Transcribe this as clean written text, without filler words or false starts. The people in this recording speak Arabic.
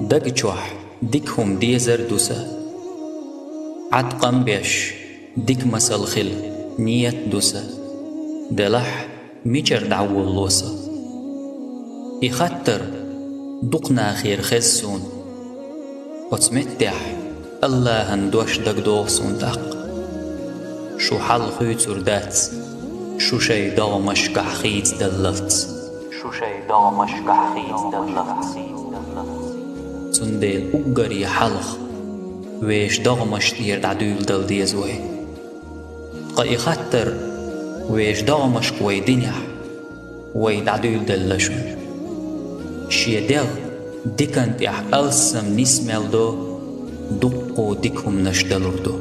دق چوح ديكهم ديزر دوسا عتقم بيش ديك مسل خل نيت دوسا دلح ميجر دعو اللوسا يخطر دقنا خير خزون وتمتح الله هندوش دق دوسون دق شو حل خيتور دات شو شي دامش كحخيت دلت شو شي دامش كحخيت دلت تنديل أقري حلخ ويش دامش دير دعدول دل ديزوي قاي خطر ويش دامش كوي دنيح وي دعدول دلشون شي دل ديكنت يح ألسم نسمل دو دقو ديكهم نشدلردو